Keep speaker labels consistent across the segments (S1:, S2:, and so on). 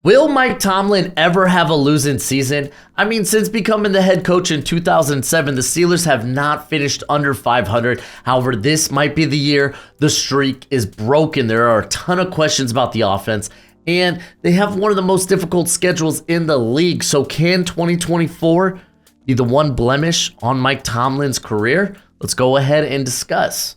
S1: Will Mike Tomlin ever have a losing season? I mean, since becoming the head coach in 2007, the Steelers have not finished under 500. However, this might be the year the streak is broken. There are a ton of questions about the offense, and they have one of the most difficult schedules in the league. So can 2024 be the one blemish on Mike Tomlin's career? Let's go ahead and discuss.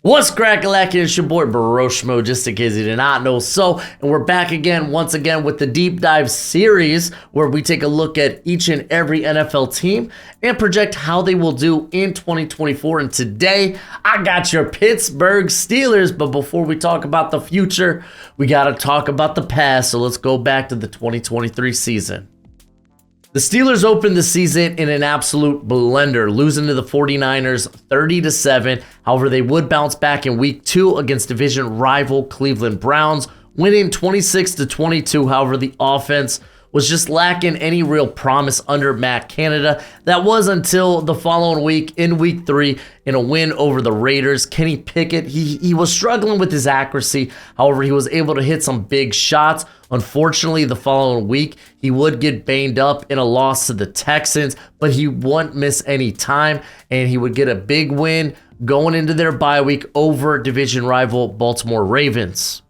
S1: What's crackalacking? It's your boy Broshmo, just in case you did not know. And we're back again, once again, with the Deep Dive series, where we take a look at each and every NFL team and project how they will do in 2024. And today, I got your Pittsburgh Steelers. But before we talk about the future, we got to talk about the past. So let's go back to the 2023 season. The Steelers opened the season in an absolute blender, losing to the 49ers 30-7. However, they would bounce back in week 2 against division rival Cleveland Browns, winning 26-22. However, the offense was just lacking any real promise under Matt Canada. That was until the following week, in week 3, in a win over the Raiders. Kenny Pickett, he was struggling with his accuracy. However, he was able to hit some big shots. Unfortunately, the following week, he would get banged up in a loss to the Texans, but he wouldn't miss any time, and he would get a big win going into their bye week over division rival Baltimore Ravens.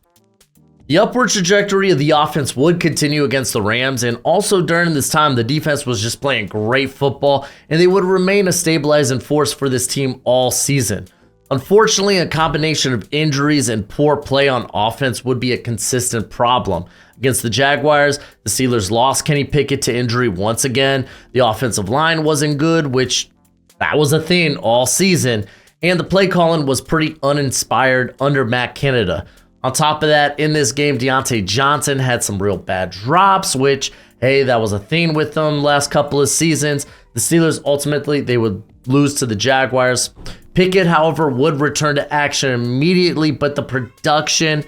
S1: The upward trajectory of the offense would continue against the Rams, and also during this time, the defense was just playing great football, and they would remain a stabilizing force for this team all season. Unfortunately, a combination of injuries and poor play on offense would be a consistent problem. Against the Jaguars, the Steelers lost Kenny Pickett to injury once again. The offensive line wasn't good, which that was a thing all season, and the play calling was pretty uninspired under Matt Canada. On top of that, in this game, Deontay Johnson had some real bad drops, which, hey, that was a thing with them last couple of seasons. The Steelers, ultimately, they would lose to the Jaguars. Pickett, however, would return to action immediately, but the production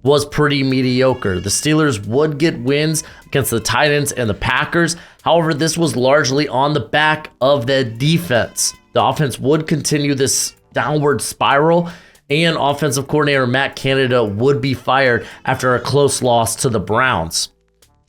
S1: was pretty mediocre. The Steelers would get wins against the Titans and the Packers. However, this was largely on the back of the defense. The offense would continue this downward spiral, and offensive coordinator Matt Canada would be fired after a close loss to the Browns.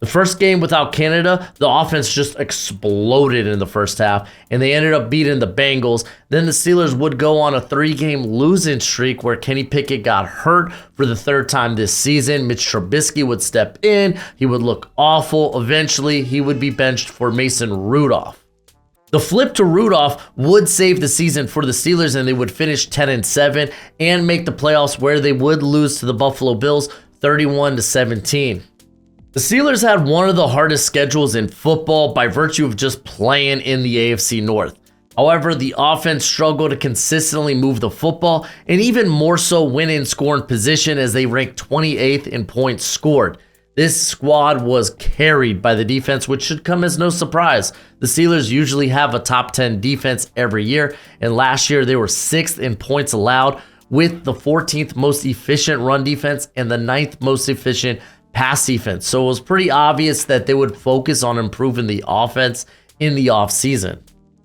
S1: The first game without Canada, the offense just exploded in the first half, and they ended up beating the Bengals. Then the Steelers would go on a 3-game losing streak where Kenny Pickett got hurt for the 3rd time this season. Mitch Trubisky would step in. He would look awful. Eventually, he would be benched for Mason Rudolph. The flip to Rudolph would save the season for the Steelers, and they would finish 10-7 and make the playoffs, where they would lose to the Buffalo Bills 31-17. The Steelers had one of the hardest schedules in football by virtue of just playing in the AFC North. However, the offense struggled to consistently move the football, and even more so win in scoring position, as they ranked 28th in points scored. This squad was carried by the defense, which should come as no surprise. The Steelers usually have a top 10 defense every year, and last year they were 6th in points allowed, with the 14th most efficient run defense and the 9th most efficient pass defense. So it was pretty obvious that they would focus on improving the offense in the offseason.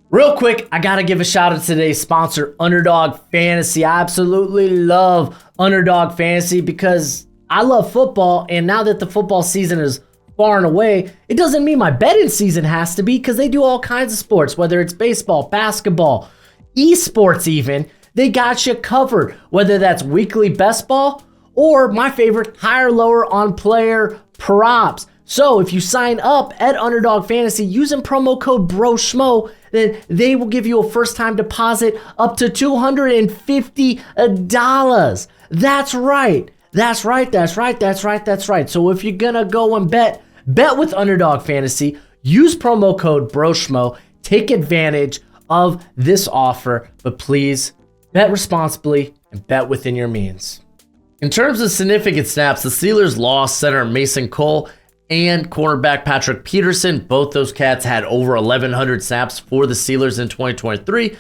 S1: Real quick, I got to give a shout out to today's sponsor, Underdog Fantasy. I absolutely love Underdog Fantasy because I love football, and now that the football season is far and away, it doesn't mean my betting season has to be, because they do all kinds of sports, whether it's baseball, basketball, esports even. They got you covered, whether that's weekly best ball or my favorite, higher lower on player props. So if you sign up at Underdog Fantasy using promo code BROSHMO, then they will give you a first-time deposit up to $250. That's right. That's right. So if you're going to go and bet with Underdog Fantasy, use promo code BROSHMO, take advantage of this offer, but please bet responsibly and bet within your means. In terms of significant snaps, the Steelers lost center Mason Cole and cornerback Patrick Peterson. Both those cats had over 1,100 snaps for the Steelers in 2023.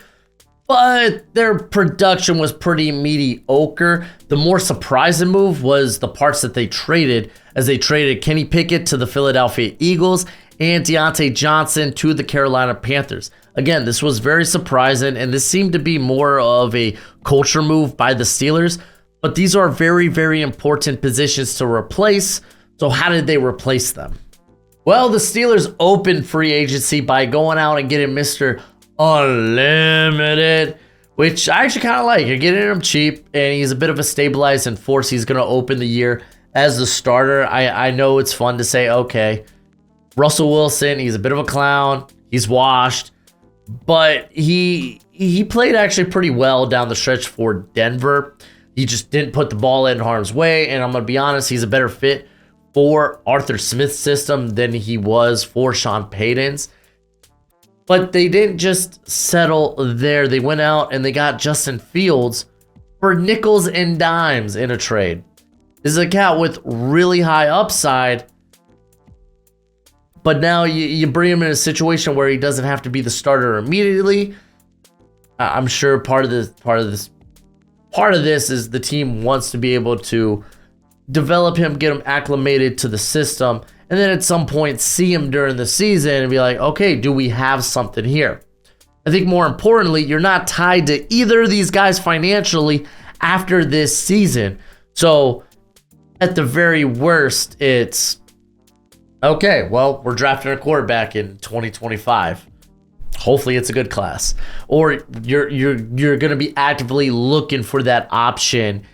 S1: But their production was pretty mediocre. The more surprising move was the parts that they traded, as they traded Kenny Pickett to the Philadelphia Eagles and Deontay Johnson to the Carolina Panthers. Again, this was very surprising, and this seemed to be more of a culture move by the Steelers. But these are very, very important positions to replace. So how did they replace them? Well, the Steelers opened free agency by going out and getting Mr. Unlimited, which I actually kind of like. You're getting him cheap, and he's a bit of a stabilizing force. He's going to open the year as the starter. I know it's fun to say, okay, Russell Wilson, he's a bit of a clown. He's washed, but he played actually pretty well down the stretch for Denver. He just didn't put the ball in harm's way, and I'm going to be honest, he's a better fit for Arthur Smith's system than he was for Sean Payton's. But they didn't just settle there. They went out and they got Justin Fields for nickels and dimes in a trade. This is a cat with really high upside, but now you bring him in a situation where he doesn't have to be the starter immediately. I'm sure part of this is the team wants to be able to develop him, get him acclimated to the system, and then at some point see him during the season and be like, okay, do we have something here? I think more importantly, you're not tied to either of these guys financially after this season. So at the very worst, it's okay, well, we're drafting a quarterback in 2025. Hopefully it's a good class. Or you're going to be actively looking for that option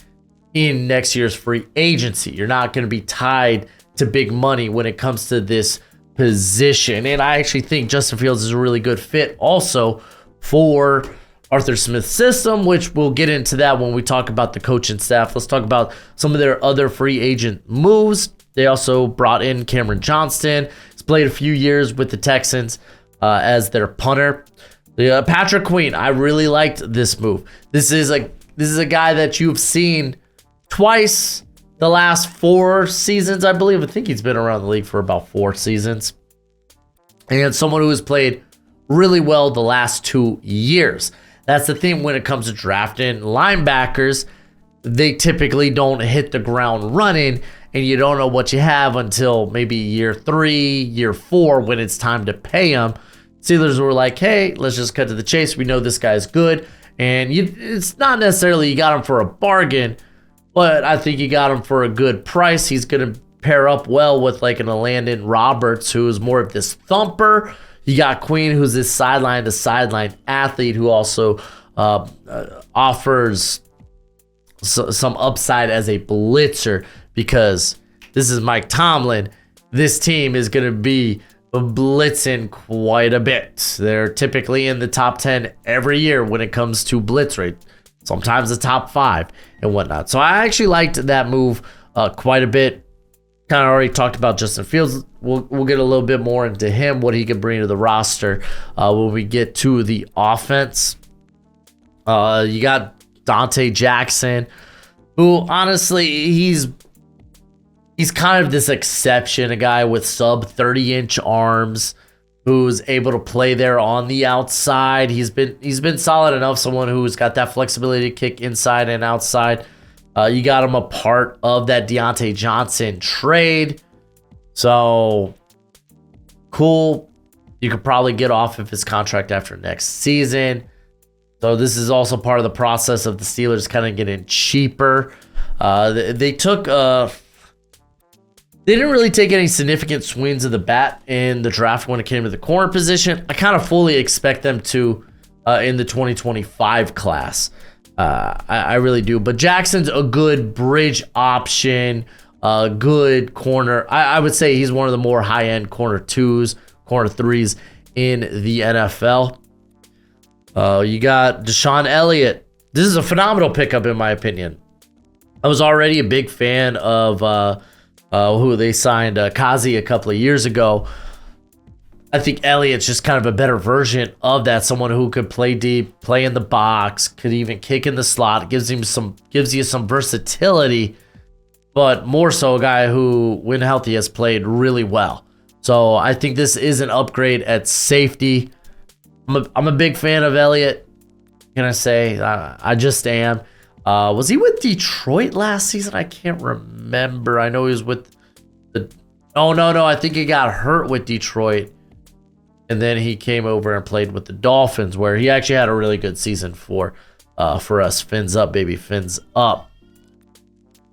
S1: in next year's free agency. You're not going to be tied to big money when it comes to this position. And I actually think Justin Fields is a really good fit also for Arthur Smith's system, which we'll get into that when we talk about the coaching staff. Let's talk about some of their other free agent moves. They also brought in Cameron Johnston. He's played a few years with the Texans as their punter. Patrick Queen, I really liked this move. This is a guy that you've seen twice the last 4 seasons, I believe. I think he's been around the league for about 4 seasons. And someone who has played really well the last 2 years. That's the thing when it comes to drafting linebackers. They typically don't hit the ground running, and you don't know what you have until maybe year 3, year 4, when it's time to pay them. Steelers were like, hey, let's just cut to the chase. We know this guy's good. And it's not necessarily you got him for a bargain, but I think you got him for a good price. He's going to pair up well with like an Landon Roberts, who is more of this thumper. You got Queen, who's this sideline-to-sideline athlete who also offers some upside as a blitzer, because this is Mike Tomlin. This team is going to be blitzing quite a bit. They're typically in the top 10 every year when it comes to blitz rate, sometimes the top 5 and whatnot. So I actually liked that move quite a bit. Kind of already talked about Justin Fields. We'll get a little bit more into him, what he can bring to the roster when we get to the offense. You got Dante Jackson, who honestly, he's kind of this exception, a guy with sub 30-inch arms who's able to play there on the outside. He's been solid enough, someone who's got that flexibility to kick inside and outside. You got him a part of that Deontay Johnson trade. So, cool. You could probably get off of his contract after next season. So, this is also part of the process of the Steelers kind of getting cheaper. They didn't really take any significant swings of the bat in the draft when it came to the corner position. I kind of fully expect them to in the 2025 class. I really do. But Jackson's a good bridge option, a good corner. I would say he's one of the more high-end corner 2s, corner 3s in the NFL. You got Deshaun Elliott. This is a phenomenal pickup in my opinion. I was already a big fan of who they signed, Kazi, a couple of years ago. I think Elliott's just kind of a better version of that. Someone who could play deep, play in the box, could even kick in the slot. Gives you some versatility, but more so a guy who, when healthy, has played really well. So I think this is an upgrade at safety. I'm a big fan of Elliott. Can I say? I just am. Was he with Detroit last season? I can't remember. I know he was with the... Oh, no. I think he got hurt with Detroit. And then he came over and played with the Dolphins, where he actually had a really good season for us. Fins up, baby. Fins up.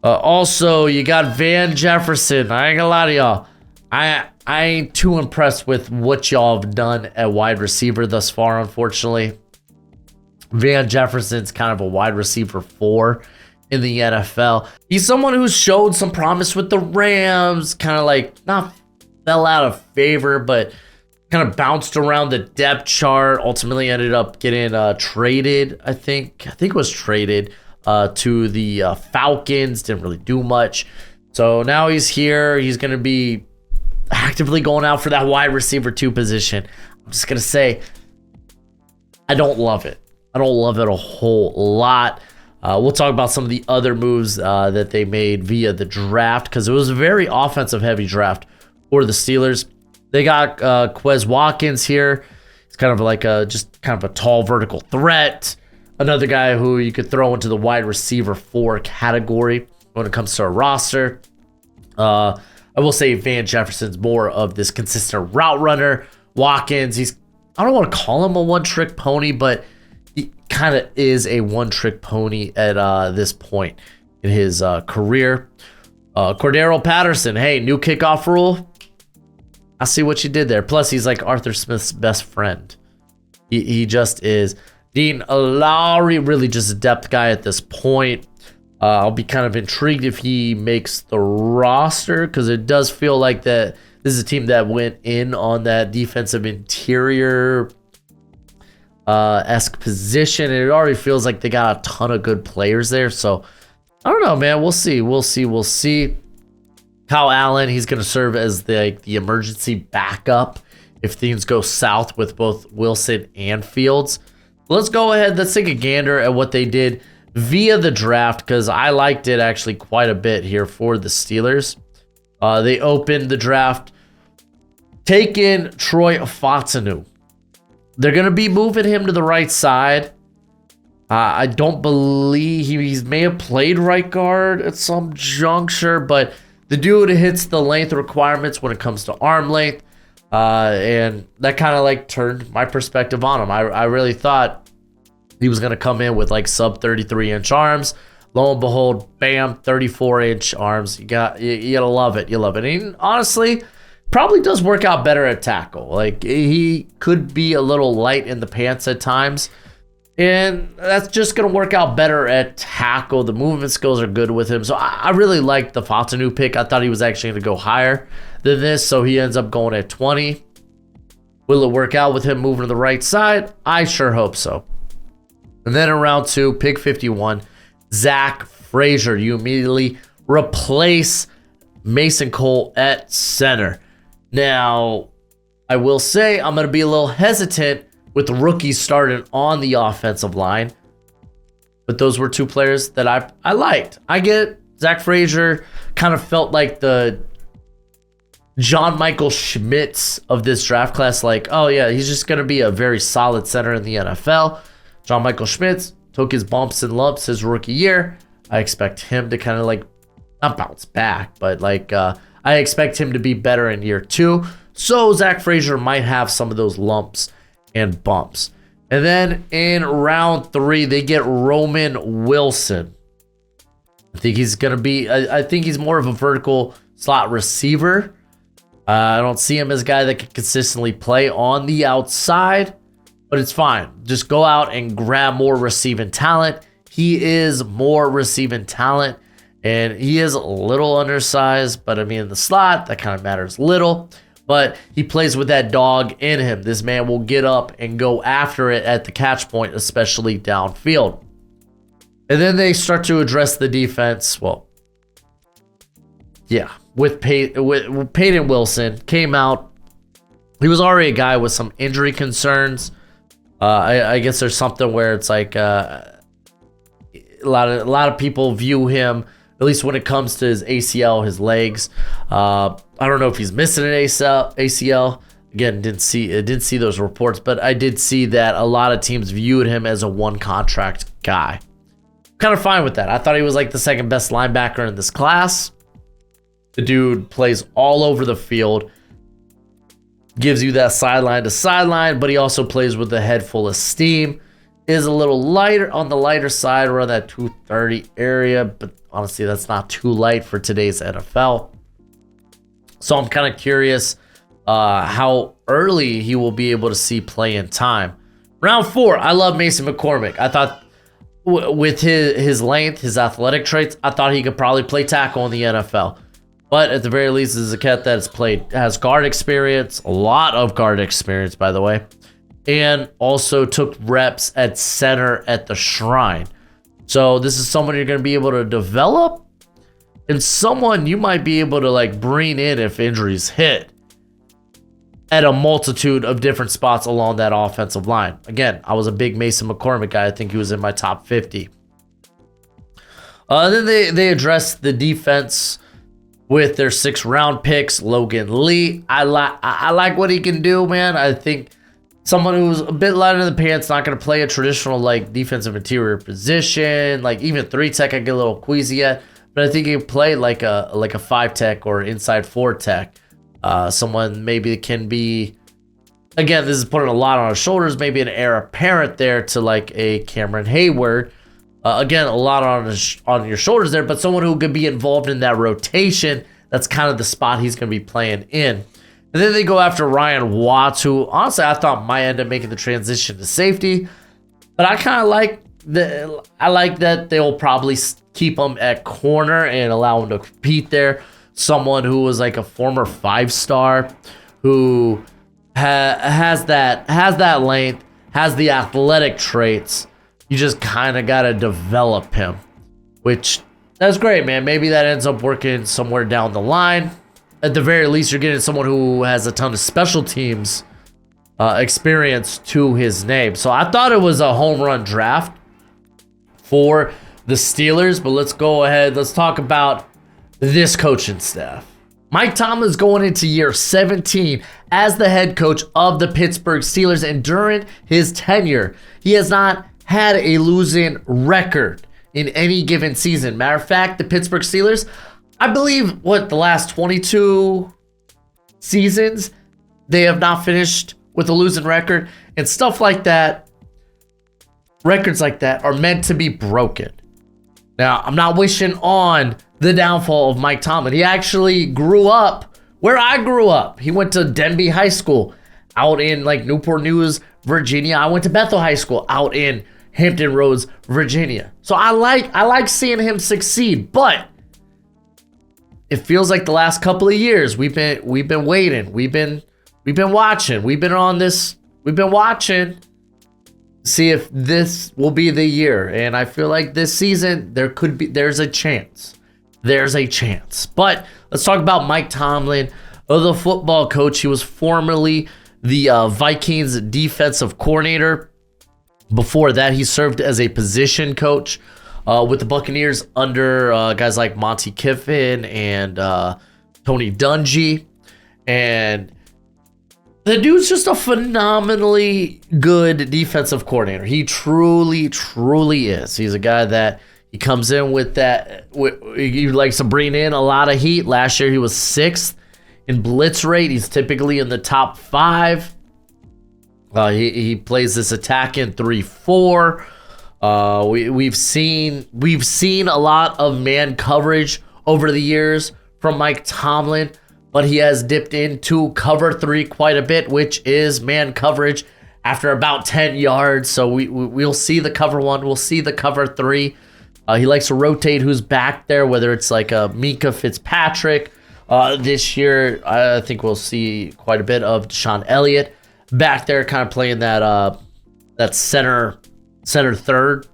S1: Also, you got Van Jefferson. I ain't gonna lie to y'all. I ain't too impressed with what y'all have done at wide receiver thus far, unfortunately. Van Jefferson's kind of a wide receiver 4 in the NFL. He's someone who's showed some promise with the Rams, kind of like not fell out of favor, but kind of bounced around the depth chart. Ultimately ended up getting traded. I think it was traded to the Falcons. Didn't really do much. So now he's here. He's going to be actively going out for that wide receiver 2 position. I'm just going to say, I don't love it. I don't love it a whole lot. We'll talk about some of the other moves that they made via the draft, because it was a very offensive-heavy draft for the Steelers. They got Quez Watkins here. He's kind of like just kind of a tall vertical threat. Another guy who you could throw into the wide receiver 4 category when it comes to a roster. I will say Van Jefferson's more of this consistent route runner. Watkins, I don't want to call him a one-trick pony, but he kind of is a one-trick pony at this point in his career. Cordero Patterson, hey, new kickoff rule. I see what you did there. Plus, he's like Arthur Smith's best friend. He just is. Dean Lowry, really just a depth guy at this point. I'll be kind of intrigued if he makes the roster, because it does feel like that this is a team that went in on that defensive interior esque position, and it already feels like they got a ton of good players there. So I don't know, man. We'll see. Kyle Allen, he's going to serve as the emergency backup if things go south with both Wilson and Fields. Let's go ahead. Let's take a gander at what they did via the draft, because I liked it actually quite a bit here for the Steelers. They opened the draft taking Troy Fautanu. They're going to be moving him to the right side. I don't believe he may have played right guard at some juncture, but the dude hits the length requirements when it comes to arm length. And that kind of like turned my perspective on him. I really thought he was going to come in with like sub 33-inch arms. Lo and behold, bam, 34-inch arms. You gotta love it. You love it. And honestly, probably does work out better at tackle. Like, he could be a little light in the pants at times, and that's just going to work out better at tackle. The movement skills are good with him. So I really liked the Fautanu pick. I thought he was actually going to go higher than this, so he ends up going at 20. Will it work out with him moving to the right side? I sure hope so. And then in round 2, pick 51, Zach Frazier. You immediately replace Mason Cole at center. Now, I will say I'm going to be a little hesitant with rookies starting on the offensive line, but those were 2 players that I liked. I get Zach Frazier kind of felt like the John Michael Schmitz of this draft class. Like, oh yeah, he's just going to be a very solid center in the NFL. John Michael Schmitz took his bumps and lumps his rookie year. I expect him to kind of like, not bounce back, but like I expect him to be better in year 2. So Zach Frazier might have some of those lumps and bumps. And then in round 3, they get Roman Wilson. I think he's going to be, I think he's more of a vertical slot receiver. I don't see him as a guy that can consistently play on the outside, but it's fine. Just go out and grab more receiving talent. He is more receiving talent, and he is a little undersized, but I mean, in the slot, that kind of matters little. But he plays with that dog in him. This man will get up and go after it at the catch point, especially downfield. And then they start to address the defense. Well, yeah, with Peyton Wilson of out. He was already a guy with some injury concerns. I guess there's something where it's like a lot of people view him, at least when it comes to his ACL, his legs. I don't know if he's missing an ACL. Again, didn't see those reports, but I did see that a lot of teams viewed him as a one contract guy. Kind of fine with that. I thought he was like the second best linebacker in this class. The dude plays all over the field, gives you that sideline to sideline, but he also plays with a head full of steam. is a little lighter on the lighter side, around that 230 area, but honestly, that's not too light for today's NFL. So I'm kind of curious how early he will be able to see playing time. Round 4, I love Mason McCormick. I thought with his length, his athletic traits, I thought he could probably play tackle in the NFL. But at the very least, this is a cat that has guard experience, a lot of guard experience, by the way, and also took reps at center at the Shrine. So this is someone you're going to be able to develop, and someone you might be able to like bring in if injuries hit at a multitude of different spots along that offensive line. Again, I was a big Mason McCormick guy. I think he was in my top 50. Then they addressed the defense with their 6th round picks, Logan Lee. I like what he can do, man. I think someone who's a bit light in the pants, not going to play a traditional like defensive interior position, like even 3 tech. I get a little queasy at, but I think he can play like a 5 tech or inside 4 tech. Someone maybe can be, again, this is putting a lot on his shoulders, maybe an heir apparent there to like a Cameron Hayward. Again, a lot on your shoulders there, but someone who could be involved in that rotation. That's kind of the spot he's going to be playing in. And then they go after Ryan Watts, who honestly I thought might end up making the transition to safety. But I kind of like that they'll probably keep him at corner and allow him to compete there. Someone who was like a former 5-star, who has that length, has the athletic traits. You just kind of got to develop him, which that's great, man. Maybe that ends up working somewhere down the line. At the very least, you're getting someone who has a ton of special teams experience to his name. So I thought it was a home run draft for the Steelers, but let's go ahead. Let's talk about this coaching staff. Mike Tomlin's going into year 17 as the head coach of the Pittsburgh Steelers, and during his tenure, he has not had a losing record in any given season. Matter of fact, the Pittsburgh Steelers, I believe, the last 22 seasons, they have not finished with a losing record, and stuff like that, records like that are meant to be broken. Now, I'm not wishing on the downfall of Mike Tomlin. He actually grew up where I grew up. He went to Denby High School out in like Newport News, Virginia. I went to Bethel High School out in Hampton Roads, Virginia. So I like seeing him succeed, but it feels like the last couple of years we've been waiting. We've been watching. We've been watching. See if this will be the year. And I feel like this season there's a chance. There's a chance. But let's talk about Mike Tomlin, the football coach. He was formerly the Vikings defensive coordinator. Before that, he served as a position coach with the Buccaneers under guys like Monty Kiffin and Tony Dungy. And the dude's just a phenomenally good defensive coordinator. He truly, truly is. He's a guy that he comes in with that. He likes to bring in a lot of heat. Last year, he was 6th in blitz rate. He's typically in the top 5. He plays this attack in 3-4. We've seen a lot of man coverage over the years from Mike Tomlin, but he has dipped into cover 3 quite a bit, which is man coverage after about 10 yards. So we'll see the cover 1, we'll see the cover 3. He likes to rotate who's back there, whether it's like a Minka Fitzpatrick. This year, I think we'll see quite a bit of Deshaun Elliott back there, kind of playing that center third.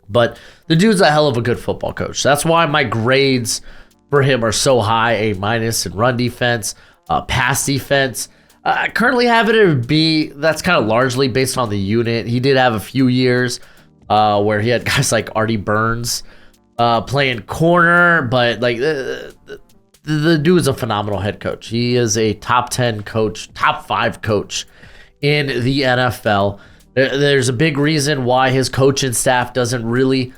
S1: But the dude's a hell of a good football coach. That's why my grades for him are so high, A- in run defense, pass defense. I currently have it at B. That's kind of largely based on the unit. He did have a few years where he had guys like Artie Burns playing corner, but like the dude is a phenomenal head coach. He is a top 10 coach, top 5 coach in the NFL. There's a big reason why his coaching staff doesn't really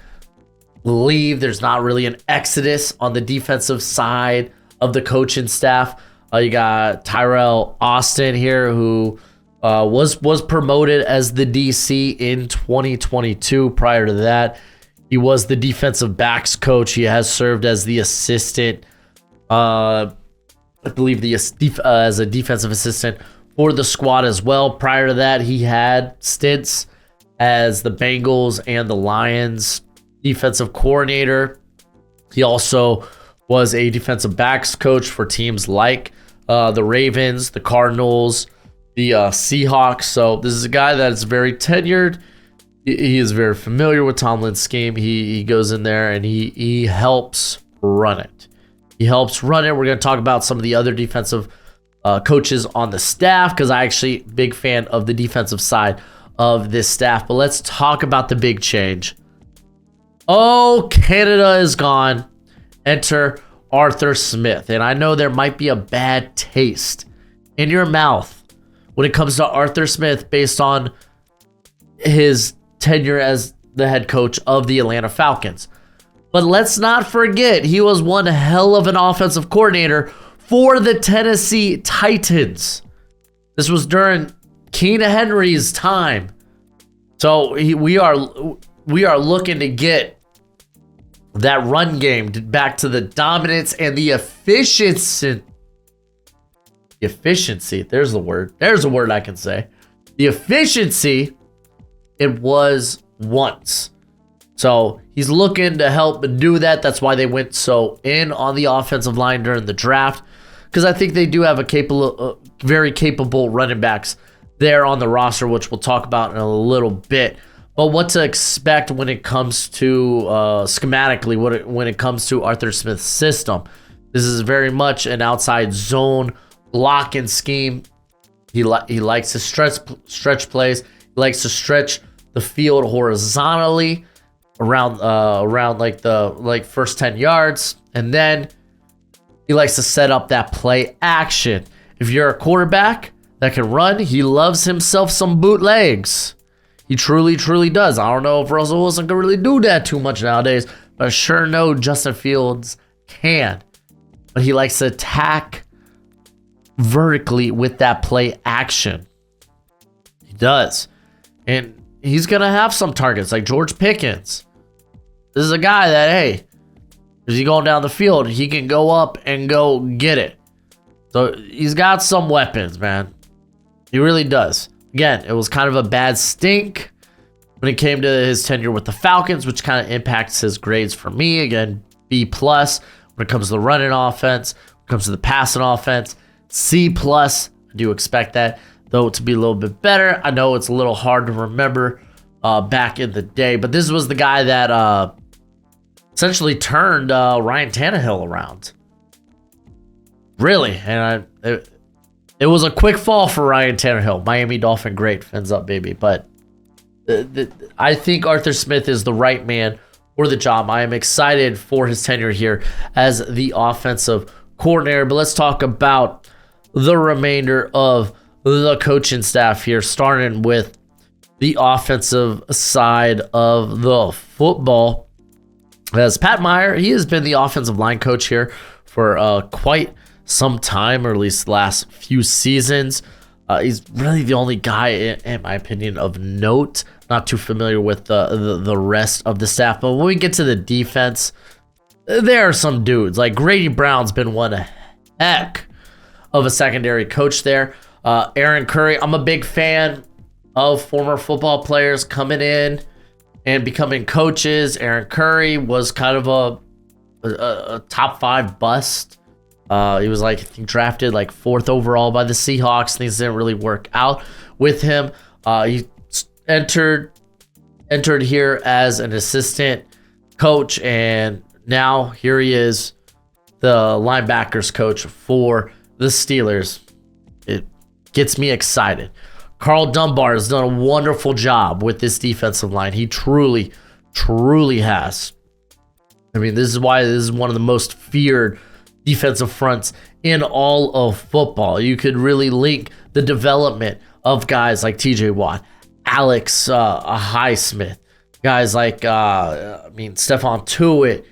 S1: leave. There's not really an exodus on the defensive side of the coaching staff. You got Tyrell Austin here, who was promoted as the DC in 2022. Prior to that, he was the defensive backs coach. He has served as the assistant, I believe as a defensive assistant for the squad as well. Prior to that, he had stints as the Bengals and the Lions defensive coordinator. He also was a defensive backs coach for teams like the Ravens, the Cardinals, the Seahawks. So this is a guy that is very tenured. He is very familiar with Tomlin's scheme. He goes in there and he helps run it. We're going to talk about some of the other defensive coaches on the staff, because I actually big fan of the defensive side of this staff. But let's talk about the big change. Oh, Canada is gone. Enter Arthur Smith. And I know there might be a bad taste in your mouth when it comes to Arthur Smith based on his tenure as the head coach of the Atlanta Falcons. But let's not forget, he was one hell of an offensive coordinator for the Tennessee Titans. This was during Keenan Henry's time. So we are looking to get that run game back to the dominance and the efficiency. There's the word. There's a word I can say. The efficiency it was once. So he's looking to help do that. That's why they went so in on the offensive line during the draft, because I think they do have a very capable running backs there on the roster, which we'll talk about in a little bit. But what to expect when it comes to schematically, when it comes to Arthur Smith's system. This is very much an outside zone blocking scheme. He likes to stretch plays. He likes to stretch the field horizontally around like first 10 yards, and then he likes to set up that play action. If you're a quarterback that can run, he loves himself some bootlegs. He truly, truly does. I don't know if Russell Wilson can really do that too much nowadays, but I sure know Justin Fields can. But he likes to attack vertically with that play action. He does. And he's going to have some targets like George Pickens. This is a guy that, hey, if he's going down the field, he can go up and go get it. So he's got some weapons, man. He really does. Again, it was kind of a bad stink when it came to his tenure with the Falcons, which kind of impacts his grades for me. Again, B+ when it comes to the running offense, when it comes to the passing offense. C+, I do expect that, though, to be a little bit better. I know it's a little hard to remember back in the day, but this was the guy that essentially turned Ryan Tannehill around. Really, and it was a quick fall for Ryan Tannehill. Miami Dolphin great, fins up, baby. But I think Arthur Smith is the right man for the job. I am excited for his tenure here as the offensive coordinator. But let's talk about the remainder of the coaching staff here, starting with the offensive side of the football. As Pat Meyer, he has been the offensive line coach here for quite some time, or at least the last few seasons. He's really the only guy, in my opinion, of note. Not too familiar with the rest of the staff, but when we get to the defense, there are some dudes. Like Grady Brown's been one heck of a secondary coach there. Aaron Curry, I'm a big fan of former football players coming in and becoming coaches. Aaron Curry was kind of a top 5 bust. He was like, I think, drafted like 4th overall by the Seahawks. Things didn't really work out with him. He entered here as an assistant coach, and now here he is, the linebackers coach for the Steelers. It gets me excited. Carl Dunbar has done a wonderful job with this defensive line. He truly, truly has. I mean, this is why this is one of the most feared defensive fronts in all of football. You could really link the development of guys like TJ Watt, Alex Highsmith, guys like Stephon Tuitt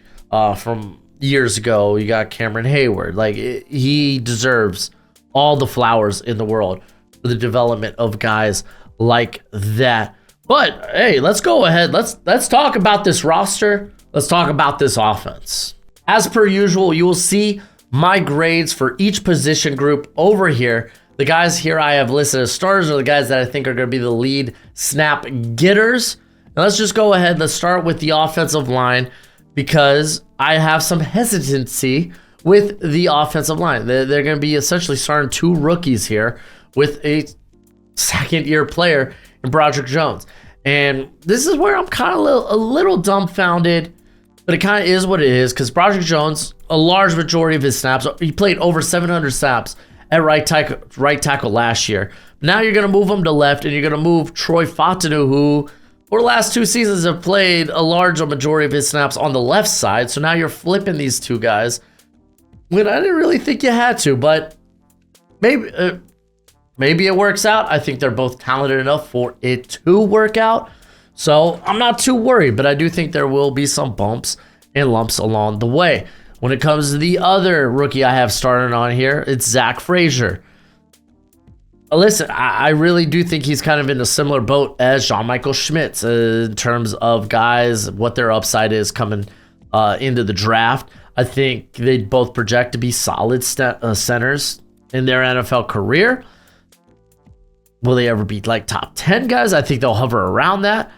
S1: from years ago. You got Cameron Hayward. Like, he deserves all the flowers in the world for the development of guys like that. But hey, let's go ahead. Let's talk about this roster. Let's talk about this offense. As per usual, you will see my grades for each position group over here. The guys here I have listed as starters are the guys that I think are going to be the lead snap getters. Now let's just go ahead. Let's start with the offensive line because I have some hesitancy with the offensive line. They're going to be essentially starting 2 rookies here with a second-year player in Broderick Jones. And this is where I'm kind of a little dumbfounded, but it kind of is what it is because Broderick Jones, a large majority of his snaps, he played over 700 snaps at right tackle last year. Now you're going to move him to left, and you're going to move Troy Fautanu, who for the last 2 seasons have played a large majority of his snaps on the left side. So now you're flipping these 2 guys. When I didn't really think you had to, but maybe it works out. I think they're both talented enough for it to work out. So I'm not too worried, but I do think there will be some bumps and lumps along the way. When it comes to the other rookie I have started on here, it's Zach Frazier. Listen, I really do think he's kind of in a similar boat as Jean-Michael Schmitz in terms of guys, what their upside is coming into the draft. I think they both project to be solid centers in their NFL career. Will they ever be like top 10 guys? I think they'll hover around that.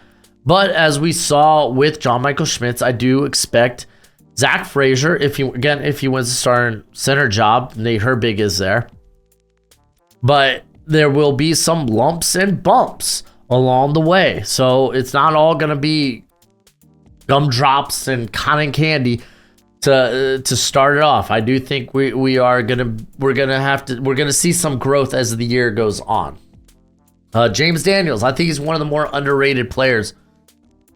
S1: But as we saw with Jean-Michael Schmitz, I do expect Zach Frazier, if he wins the starting center job, Nate Herbig is there. But there will be some lumps and bumps along the way. So it's not all going to be gumdrops and cotton candy to start it off. I do think we're gonna see some growth as the year goes on. James Daniels, I think he's one of the more underrated players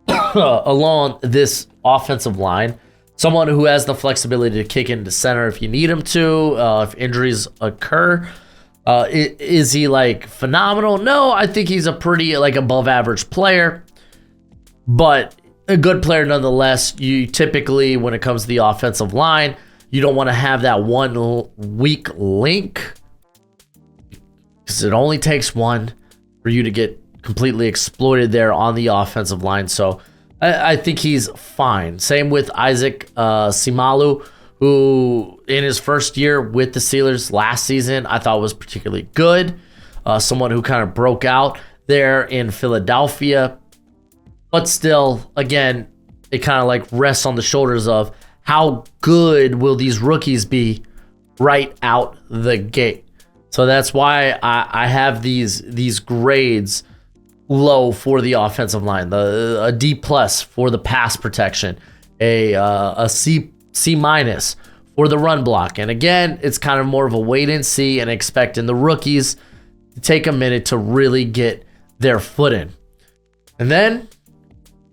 S1: along this offensive line. Someone who has the flexibility to kick into center if you need him to, if injuries occur. Is he like phenomenal? No, I think he's a pretty like above average player, but a good player nonetheless. You typically, when it comes to the offensive line, you don't want to have that one weak link because it only takes one for you to get completely exploited there on the offensive line. So I think he's fine. Same with Isaac Simalu, who in his first year with the Steelers last season, I thought was particularly good. Someone who kind of broke out there in Philadelphia. But still, again, it kind of like rests on the shoulders of how good will these rookies be right out the gate. So that's why I have these grades low for the offensive line. A D plus for the pass protection, a C minus for the run block. And again, it's kind of more of a wait and see and expecting the rookies to take a minute to really get their foot in. And then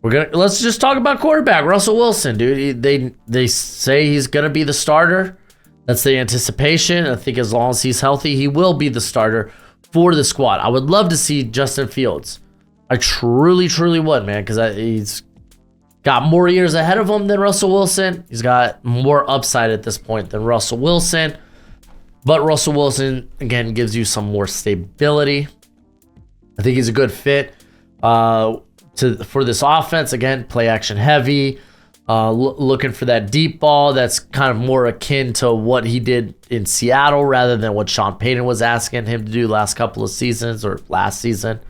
S1: let's just talk about quarterback Russell Wilson, dude. They say he's gonna be the starter. That's the anticipation. I think as long as he's healthy, he will be the starter for the squad. I would love to see Justin Fields. I truly would, man, because he's got more years ahead of him than Russell Wilson. He's got more upside at this point than Russell Wilson. But Russell Wilson, again, gives you some more stability. I think he's a good fit for this offense. Again, play action heavy. Looking for that deep ball that's kind of more akin to what he did in Seattle rather than what Sean Payton was asking him to do last couple of seasons or last season.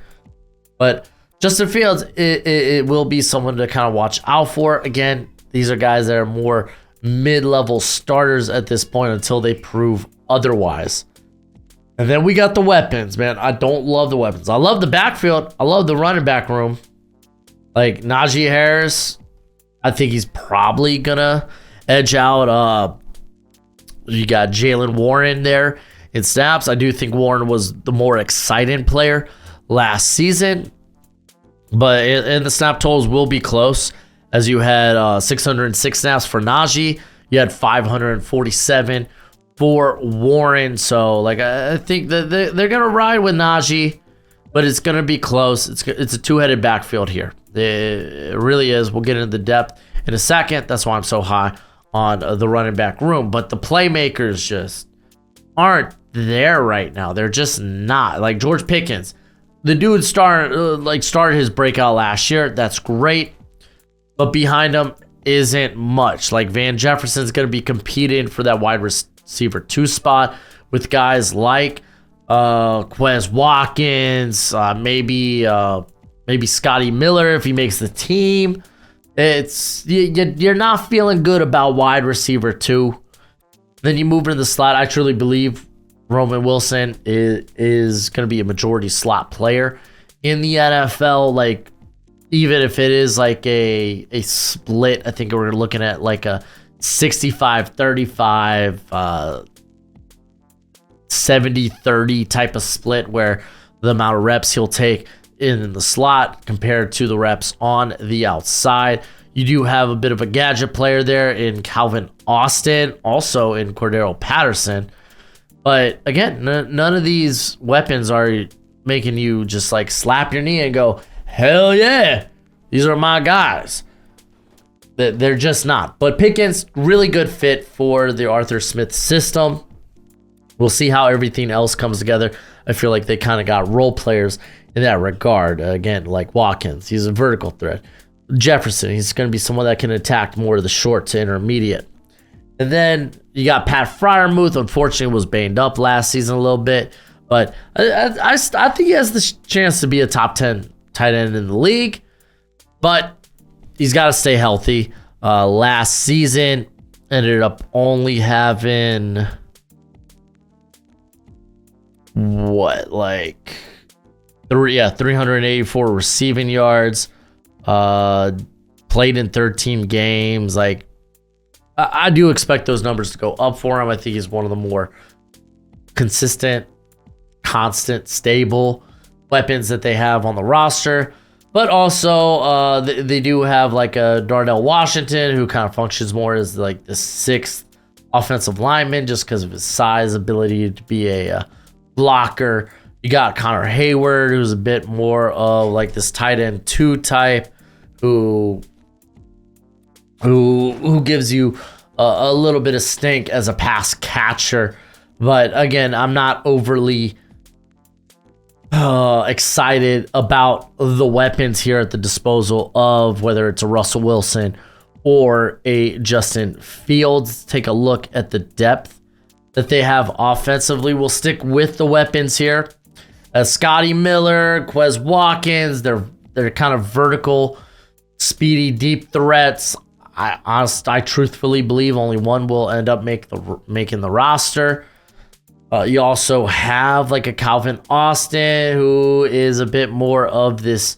S1: But Justin Fields, it will be someone to kind of watch out for. Again, these are guys that are more mid-level starters at this point until they prove otherwise. And then we got the weapons, man. I don't love the weapons. I love the backfield. I love the running back room. Like Najee Harris, I think he's probably gonna edge out. You got Jalen Warren there in snaps. I do think Warren was the more exciting player last season, but and the snap totals will be close, as you had 606 snaps for Najee. You had 547 for Warren. So like I think that they're gonna ride with Najee, but it's gonna be close. It's a two-headed backfield here. It really is. We'll get into the depth in a second. That's why I'm so high on the running back room. But the playmakers just aren't there right now. They're just not. Like George Pickens, the dude started his breakout last year. That's great. But behind him isn't much. Like Van Jefferson's going to be competing for that wide receiver 2 spot with guys like Quez Watkins, maybe Scotty Miller if he makes the team. You're not feeling good about wide receiver 2. Then you move into the slot. I truly believe Roman Wilson is going to be a majority slot player in the NFL. Like, even if it is like a split, I think we're looking at like a 65-35, 70-30 type of split, where the amount of reps he'll take in the slot compared to the reps on the outside. You do have a bit of a gadget player there in Calvin Austin, also in Cordero Patterson. But again, none of these weapons are making you just like slap your knee and go, hell yeah, these are my guys. They're just not. But Pickens, really good fit for the Arthur Smith system. We'll see how everything else comes together. I feel like they kind of got role players in that regard. Again, like Watkins, he's a vertical threat. Jefferson, he's going to be someone that can attack more of the short to intermediate. And then you got Pat Freiermuth. Unfortunately, was banged up last season a little bit. But I think he has the chance to be a top 10 tight end in the league. But he's got to stay healthy. Last season, ended up only having... 384 receiving yards, played in 13 games. Like, I do expect those numbers to go up for him. I think he's one of the more consistent, constant, stable weapons that they have on the roster. But also, they do have like a Darnell Washington, who kind of functions more as like the 6th offensive lineman, just because of his size, ability to be a blocker. You got Connor Hayward, who's a bit more of like this tight end 2 type, who gives you a little bit of stink as a pass catcher. But again, I'm not overly excited about the weapons here at the disposal of whether it's a Russell Wilson or a Justin Fields. Take a look at the depth that they have offensively. We'll stick with the weapons here. Scotty Miller, Quez Watkins, they're kind of vertical, speedy, deep threats. I truthfully believe only one will end up making the roster. You also have like a Calvin Austin, who is a bit more of this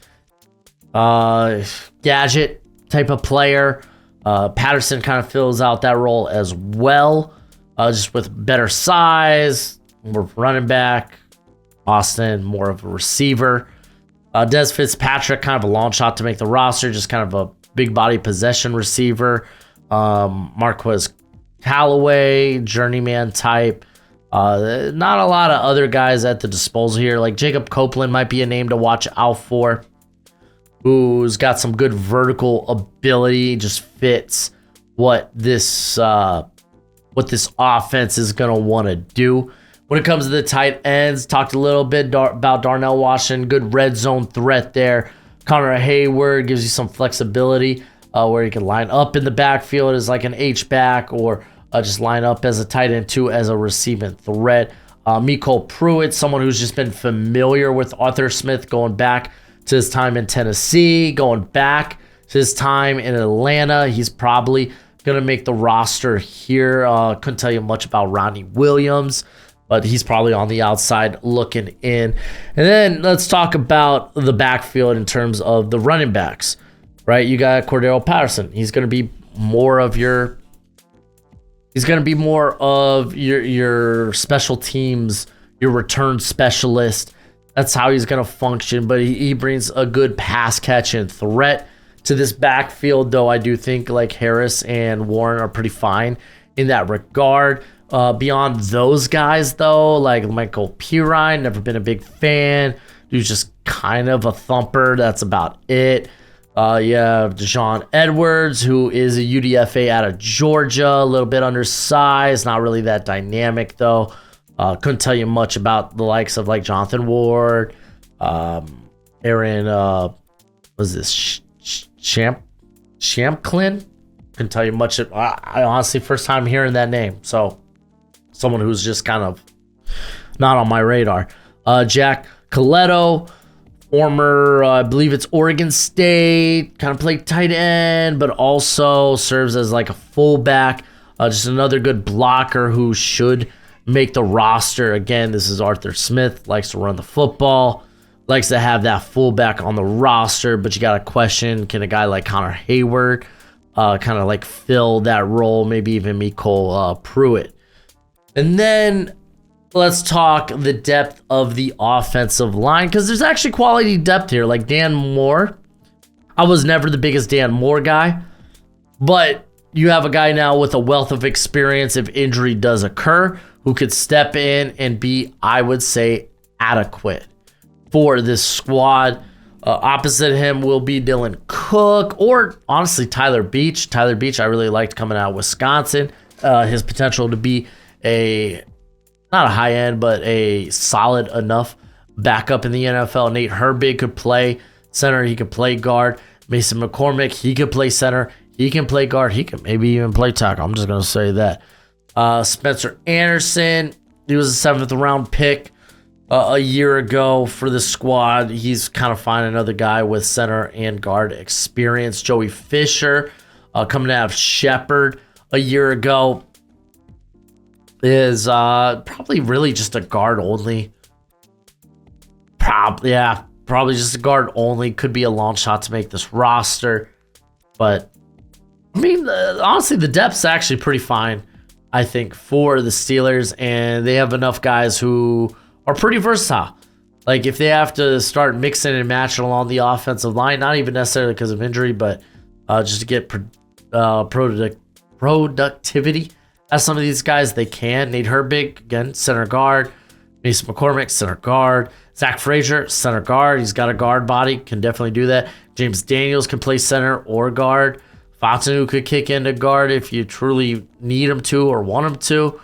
S1: gadget type of player. Patterson kind of fills out that role as well, just with better size, more running back. Austin, more of a receiver. Des Fitzpatrick, kind of a long shot to make the roster, just kind of a big body possession receiver. Marquez Callaway, journeyman type. Not a lot of other guys at the disposal here. Like Jacob Copeland might be a name to watch out for, who's got some good vertical ability, just fits what this offense is going to want to do. When it comes to the tight ends, talked a little bit about Darnell Washington, good red zone threat there. Connor Hayward gives you some flexibility where you can line up in the backfield as like an H-back, or just line up as a tight end 2 as a receiving threat. Mecole Pruitt, someone who's just been familiar with Arthur Smith going back to his time in Tennessee, going back to his time in Atlanta. He's probably going to make the roster here. Couldn't tell you much about Ronnie Williams, but he's probably on the outside looking in. And then let's talk about the backfield in terms of the running backs, right? You got Cordero Patterson. He's going to be more of your special teams, your return specialist. That's how he's going to function, but he brings a good pass catching threat to this backfield, though I do think like Harris and Warren are pretty fine in that regard. Beyond those guys, though, like Michael Pirine, never been a big fan. Dude's just kind of a thumper. That's about it. You have Deshaun Edwards, who is a UDFA out of Georgia, a little bit undersized, not really that dynamic, though. Couldn't tell you much about the likes of like Jonathan Ward, Aaron, was this Champklin? Couldn't tell you much. I honestly, first time hearing that name. So someone who's just kind of not on my radar. Jack Coletto, former, I believe it's Oregon State, kind of played tight end, but also serves as like a fullback. Just another good blocker who should make the roster. Again, this is Arthur Smith, likes to run the football, likes to have that fullback on the roster, but you got to question, can a guy like Connor Hayward kind of like fill that role, maybe even Mecole Pruitt. And then let's talk the depth of the offensive line, because there's actually quality depth here. Like Dan Moore, I was never the biggest Dan Moore guy, but you have a guy now with a wealth of experience if injury does occur, who could step in and be, I would say, adequate for this squad. Opposite him will be Dylan Cook, or honestly Tyler Beach. Tyler Beach I really liked coming out of Wisconsin. His potential to be not a high end, but a solid enough backup in the NFL. Nate Herbig could play center. He could play guard. Mason McCormick, he could play center. He can play guard. He can maybe even play tackle. I'm just going to say that. Spencer Anderson, he was a 7th round pick a year ago for the squad. He's kind of finding another guy with center and guard experience. Joey Fisher, coming out of Shepherd a year ago, is probably really just a guard only. Probably just a guard only. Could be a long shot to make this roster. But, I mean, honestly, the depth's actually pretty fine, I think, for the Steelers. And they have enough guys who are pretty versatile. Like, if they have to start mixing and matching along the offensive line, not even necessarily because of injury, but just to get productivity as some of these guys, they can. Nate Herbig, again, center guard. Mason McCormick, center guard. Zach Frazier, center guard. He's got a guard body, can definitely do that. James Daniels can play center or guard. Fatu could kick into guard if you truly need him to or want him to.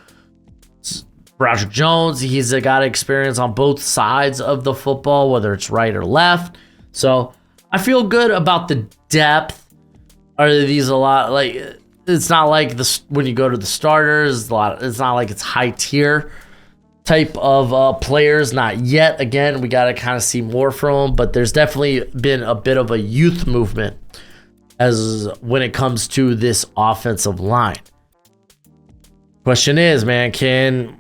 S1: Broderick Jones, he's got experience on both sides of the football, whether it's right or left. So I feel good about the depth. Are these a lot like? It's not like this when you go to the starters. It's not like it's high tier type of players. Not yet. Again, we got to kind of see more from them. But there's definitely been a bit of a youth movement as when it comes to this offensive line. Question is, man, can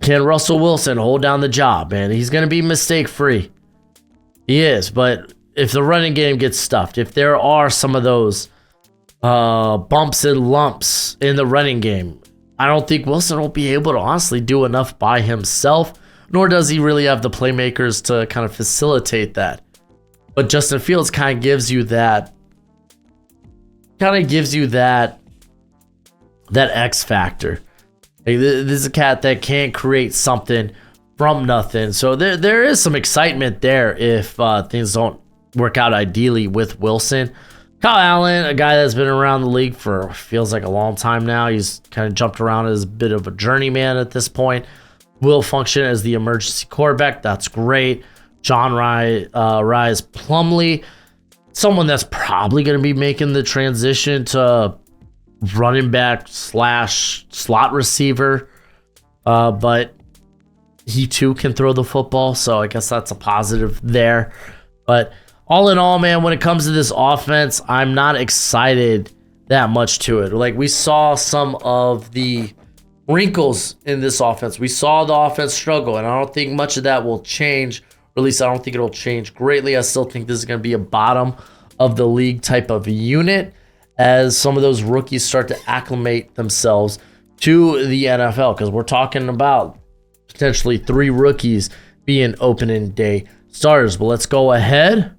S1: Russell Wilson hold down the job, man? He's going to be mistake free. He is, but if the running game gets stuffed, if there are some of those bumps and lumps in the running game, I don't think Wilson will be able to honestly do enough by himself, nor does he really have the playmakers to kind of facilitate that. But Justin Fields kind of gives you that X factor. Like, this is a cat that can create something from nothing. So there is some excitement there if things don't work out ideally with Wilson. Kyle Allen, a guy that's been around the league for feels like a long time now. He's kind of jumped around as a bit of a journeyman at this point. Will function as the emergency quarterback. That's great. John Rise Plumlee, someone that's probably going to be making the transition to running back / slot receiver. But he too can throw the football, so I guess that's a positive there. But all in all, man, when it comes to this offense, I'm not excited that much to it. Like, we saw some of the wrinkles in this offense. We saw the offense struggle, and I don't think much of that will change, or at least I don't think it'll change greatly. I still think this is going to be a bottom of the league type of unit as some of those rookies start to acclimate themselves to the NFL, because we're talking about potentially 3 rookies being opening day starters. But let's go ahead.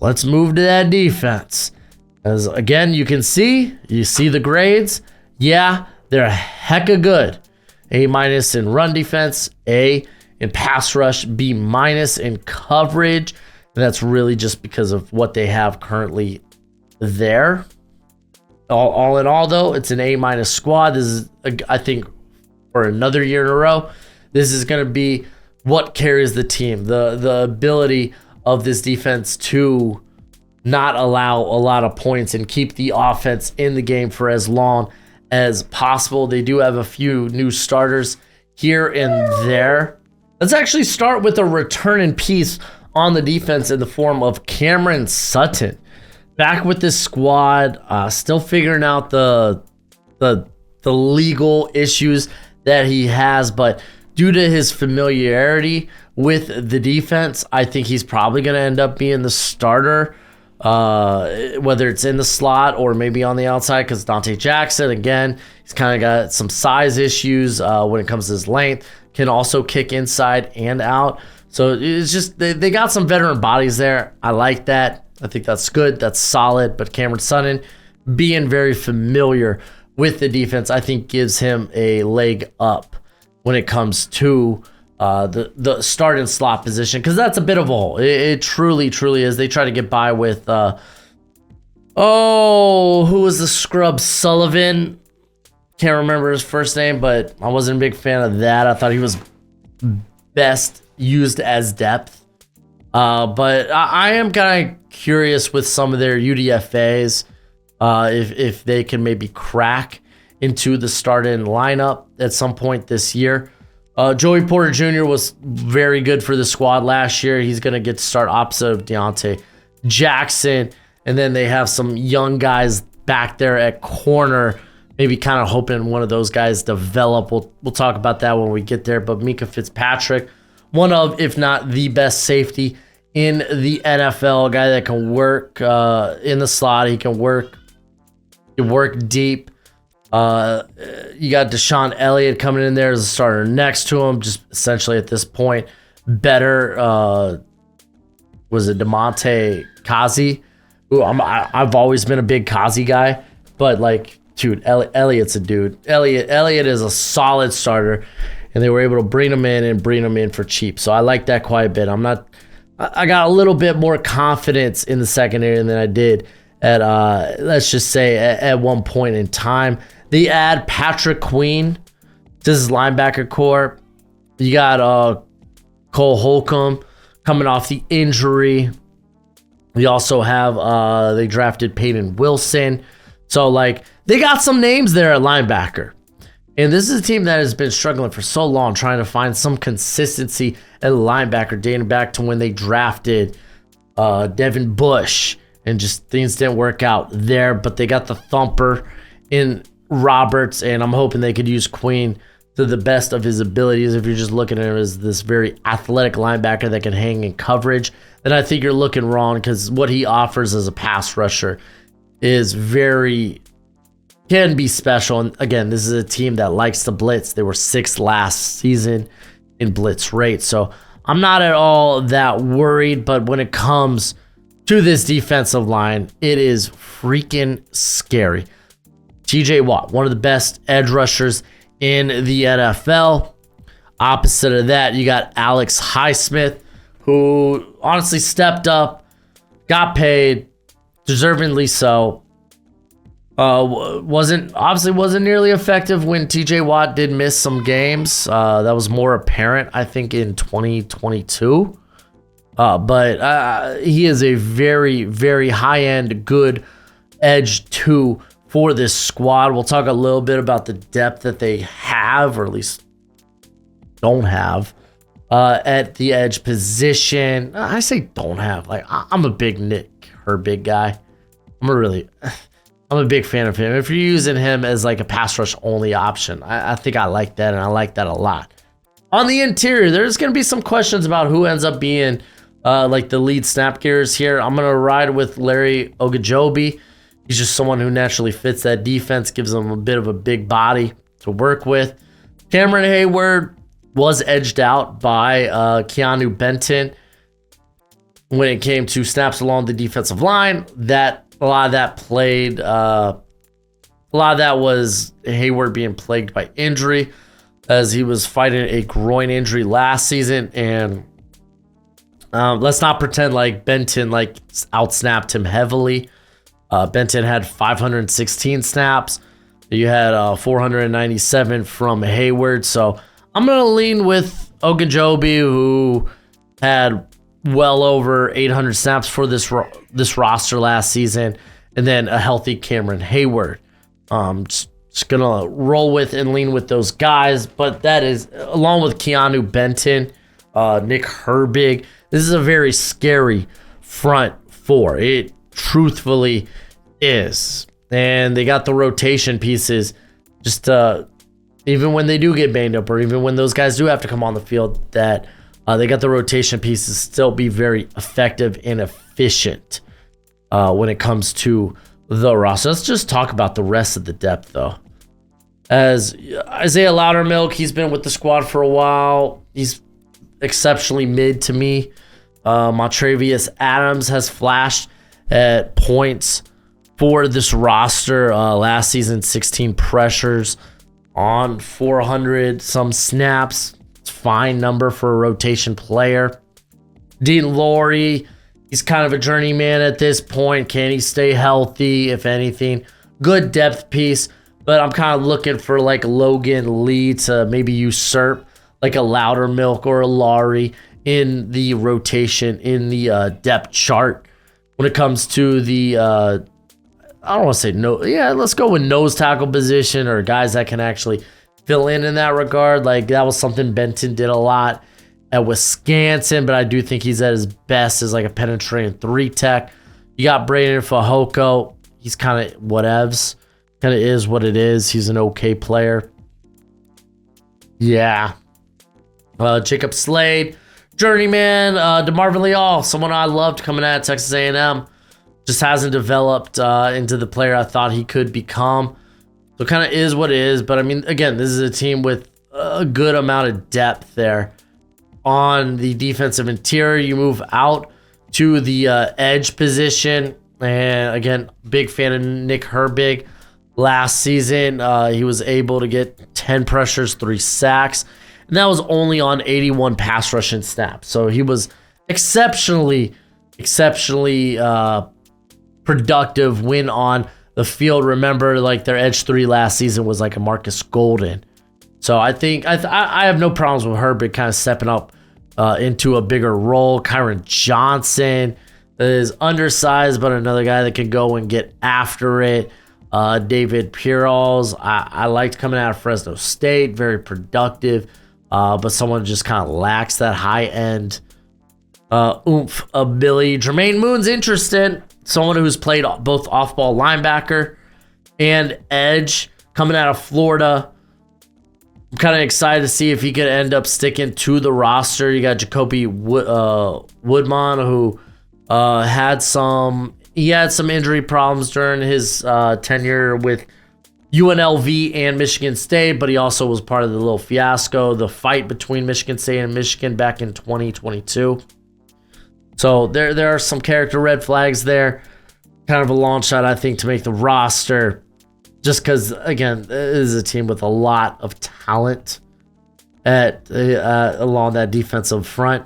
S1: Let's move to that defense. As again, you see the grades. Yeah, they're a heck of good. A- in run defense, A in pass rush, B- in coverage. And that's really just because of what they have currently there. All in all, though, it's an A- squad. This is, I think, for another year in a row. This is going to be what carries the team, the ability of this defense to not allow a lot of points and keep the offense in the game for as long as possible. They do have a few new starters here and there. Let's actually start with a return in piece on the defense in the form of Cameron Sutton. Back with this squad, still figuring out the legal issues that he has, but due to his familiarity with the defense, I think he's probably going to end up being the starter, whether it's in the slot or maybe on the outside, because Dante Jackson, again, he's kind of got some size issues when it comes to his length, can also kick inside and out. So it's just they got some veteran bodies there. I like that. I think that's good. That's solid. But Cameron Sutton, being very familiar with the defense, I think gives him a leg up when it comes to the start and slot position, because that's a bit of a hole. It truly is. They try to get by with who was the scrub? Sullivan. Can't remember his first name, but I wasn't a big fan of that. I thought he was best used as depth. But I am kind of curious with some of their UDFAs if they can maybe crack into the start-in lineup at some point this year. Joey Porter Jr. was very good for the squad last year. He's going to get to start opposite of Deontay Jackson. And then they have some young guys back there at corner, maybe kind of hoping one of those guys develop. We'll talk about that when we get there. But Mika Fitzpatrick, one of, if not the best safety in the NFL, a guy that can work in the slot. He can work deep. You got Deshaun Elliott coming in there as a starter next to him, just essentially at this point better. Was it DeMonte Kazi? Ooh, I've always been a big Kazi guy, but like, dude, Elliott's a dude. Elliott is a solid starter, and they were able to bring him in for cheap. So I like that quite a bit. I got a little bit more confidence in the secondary than I did at let's just say at one point in time. They add Patrick Queen to his linebacker core. You got Cole Holcomb coming off the injury. We also have they drafted Peyton Wilson. So like they got some names there at linebacker. And this is a team that has been struggling for so long trying to find some consistency at linebacker, dating back to when they drafted Devin Bush, and just things didn't work out there. But they got the thumper in Roberts, and I'm hoping they could use Queen to the best of his abilities. If you're just looking at him as this very athletic linebacker that can hang in coverage, then I think you're looking wrong, because what he offers as a pass rusher is can be special. And again, this is a team that likes to blitz. They were 6th last season in blitz rate. So I'm not at all that worried, but when it comes to this defensive line, it is freaking scary. TJ Watt, one of the best edge rushers in the NFL. Opposite of that, you got Alex Highsmith, who honestly stepped up, got paid, deservingly so. Wasn't nearly effective when TJ Watt did miss some games. That was more apparent, I think, in 2022. But he is a very, very high-end, good edge 2 for this squad. We'll talk a little bit about the depth that they have, or at least don't have, at the edge position. I say don't have. Like, I'm a big Nick Herbig guy. I'm a big fan of him. If you're using him as like a pass rush only option, I think I like that, and I like that a lot. On the interior, there's going to be some questions about who ends up being like the lead snap getters here. I'm going to ride with Larry Ogunjobi. He's just someone who naturally fits that defense, gives them a bit of a big body to work with. Cameron Hayward was edged out by Keanu Benton when it came to snaps along the defensive line. A lot of that was Hayward being plagued by injury, as he was fighting a groin injury last season. And let's not pretend like Benton outsnapped him heavily. Benton had 516 snaps. You had 497 from Hayward. So I'm going to lean with Ogunjobi, who had well over 800 snaps for this roster last season, and then a healthy Cameron Hayward. Just going to roll with and lean with those guys. But that is, along with Keanu Benton, Nick Herbig, this is a very scary front four. It truthfully is. And they got the rotation pieces just even when they do get banged up, or even when those guys do have to come on the field, that they got the rotation pieces still be very effective and efficient when it comes to the roster. Let's just talk about the rest of the depth, though. As Isaiah Loudermilk, he's been with the squad for a while. He's exceptionally mid to me. Montravius Adams has flashed at points for this roster. Last season, 16 pressures on 400 some snaps. It's a fine number for a rotation player. Dean Laurie, he's kind of a journeyman at this point. Can he stay healthy, if anything? Good depth piece, but I'm kind of looking for like Logan Lee to maybe usurp like a Loudermilk or a Laurie in the rotation, in the depth chart. When it comes to the, I don't want to say no, yeah, let's go with nose tackle position, or guys that can actually fill in that regard. Like, that was something Benton did a lot at Wisconsin, but I do think he's at his best as like a penetrating 3-tech. You got Braden Fajoko. He's kind of whatevs. Kind of is what it is. He's an okay player. Yeah. Jacob Slade, journeyman. DeMarvin Leal, someone I loved coming out of Texas A&M. Just hasn't developed into the player I thought he could become. So kind of is what it is. But I mean, again, this is a team with a good amount of depth there. On the defensive interior, you move out to the edge position. And again, big fan of Nick Herbig. Last season, he was able to get 10 pressures, 3 sacks. And that was only on 81 pass rushing snaps. So he was exceptionally productive when on the field. Remember, like, their edge 3 last season was like a Marcus Golden. So I think I have no problems with Herbig kind of stepping up into a bigger role. Kyron Johnson is undersized, but another guy that can go and get after it. David Pierols, I liked coming out of Fresno State, very productive, but someone just kind of lacks that high end oomph ability. Jermaine Moon's interested, someone who's played both off-ball linebacker and edge, coming out of Florida. I'm kind of excited to see if he could end up sticking to the roster. You got Jacoby Woodman, who had some injury problems during his tenure with UNLV and Michigan State, but he also was part of the little fiasco, the fight between Michigan State and Michigan back in 2022. So there are some character red flags there. Kind of a long shot, I think, to make the roster, just because, again, it is a team with a lot of talent along that defensive front.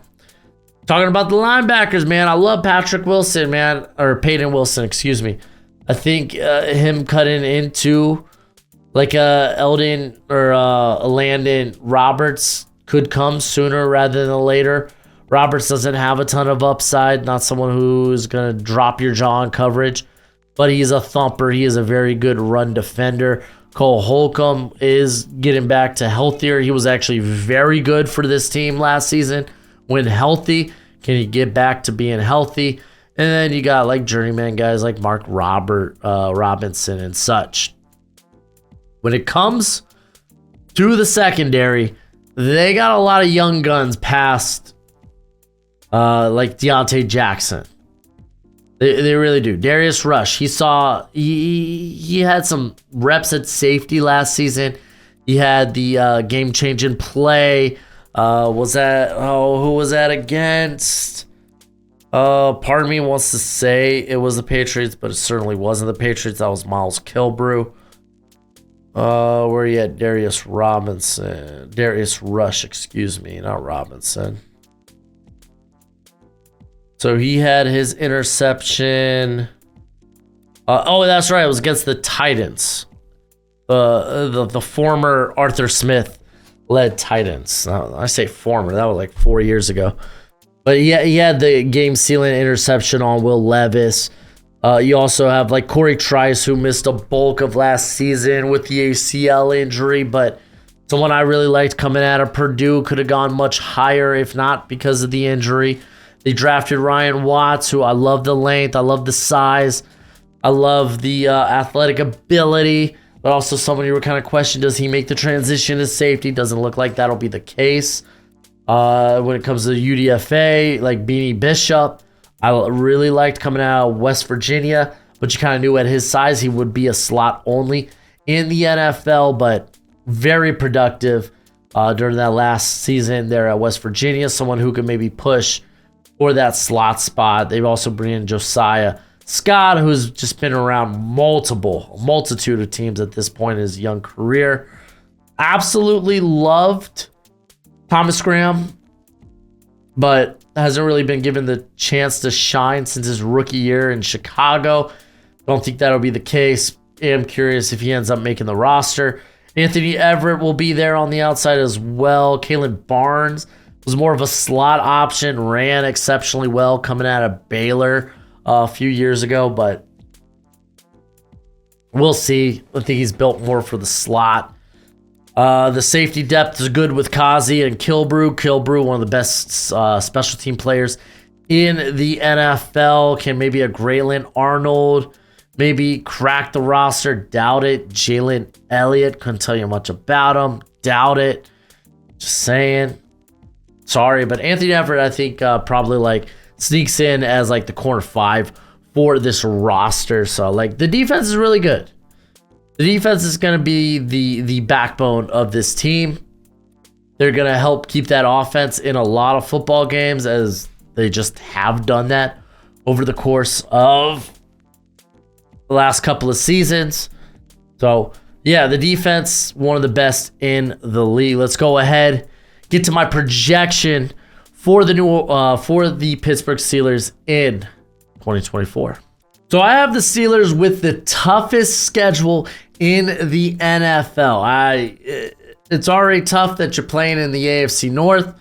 S1: Talking about the linebackers, man, I love Patrick Wilson, man, or Peyton Wilson, excuse me. I think him cutting into like a Eldon or a Landon Roberts could come sooner rather than later. Roberts doesn't have a ton of upside, not someone who's going to drop your jaw in coverage, but he's a thumper. He is a very good run defender. Cole Holcomb is getting back to healthier. He was actually very good for this team last season when healthy. Can he get back to being healthy? And then you got like journeyman guys like Mark Robinson and such. When it comes to the secondary, they got a lot of young guns past like Deontay Jackson. They really do. Darius Rush, he had some reps at safety last season. He had the game-changing play. Who was that against? Part of me wants to say it was the Patriots, but it certainly wasn't the Patriots. That was Miles Kilbrew. Where are you at? Darius Rush, excuse me, not Robinson. So he had his interception. That's right. It was against the Titans. the former Arthur Smith led Titans. I say former, that was like 4 years ago. But yeah, he had the game-sealing interception on Will Levis. You also have like Corey Trice, who missed a bulk of last season with the ACL injury, but someone I really liked coming out of Purdue, could have gone much higher if not because of the injury. They drafted Ryan Watts, who I love the length, I love the size, I love the athletic ability, but also someone you were kind of questioning, does he make the transition to safety? Doesn't look like that'll be the case. When it comes to UDFA, like Beanie Bishop, I really liked coming out of West Virginia, but you kind of knew at his size he would be a slot only in the NFL, but very productive during that last season there at West Virginia, someone who could maybe push for that slot spot. They've also brought in Josiah Scott, who's just been around multitude of teams at this point in his young career. Absolutely loved Thomas Graham, but hasn't really been given the chance to shine since his rookie year in Chicago. Don't think that'll be the case. Am curious if he ends up making the roster. Anthony Everett will be there on the outside as well. Kalen Barnes was more of a slot option, ran exceptionally well coming out of Baylor a few years ago, but we'll see. I think he's built more for the slot. The safety depth is good with Kazi and Kilbrew. Kilbrew, one of the best special team players in the NFL. Can maybe a Graylin Arnold maybe crack the roster? Doubt it. Jalen Elliott, couldn't tell you much about him. Doubt it. Just saying. Sorry, but Anthony Everett, I think probably like sneaks in as like the corner 5 for this roster. So like the defense is really good. The defense is going to be the backbone of this team. They're going to help keep that offense in a lot of football games, as they just have done that over the course of the last couple of seasons. So yeah, the defense, one of the best in the league. Let's go ahead, get to my projection for the Pittsburgh Steelers in 2024. So I have the Steelers with the toughest schedule in the NFL. It's already tough that you're playing in the AFC North.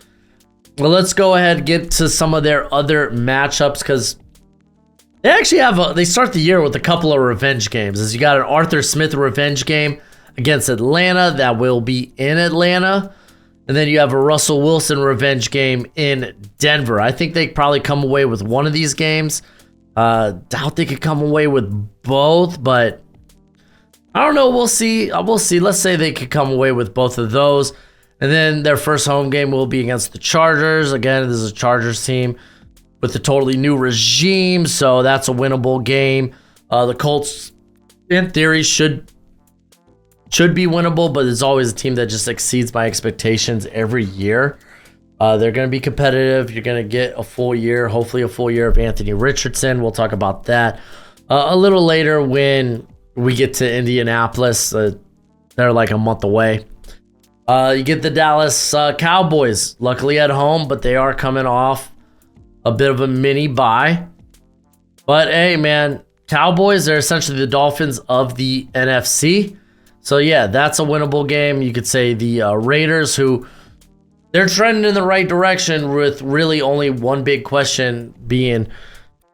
S1: Well, let's go ahead and get to some of their other matchups, because they actually they start the year with a couple of revenge games. As you got an Arthur Smith revenge game against Atlanta that will be in Atlanta. And then you have a Russell Wilson revenge game in Denver. I think they probably come away with one of these games. Doubt they could come away with both, but I don't know. We'll see. Let's say they could come away with both of those. And then their first home game will be against the Chargers. Again, this is a Chargers team with a totally new regime, so that's a winnable game. The Colts, in theory, should be winnable, but it's always a team that just exceeds my expectations every year. They're going to be competitive. You're going to get a full year, hopefully a full year of Anthony Richardson. We'll talk about that a little later when we get to Indianapolis. They're like a month away. You get the Dallas Cowboys, luckily at home, but they are coming off a bit of a mini bye. But hey, man, Cowboys are essentially the Dolphins of the NFC. So yeah, that's a winnable game. You could say the Raiders, who they're trending in the right direction with really only one big question being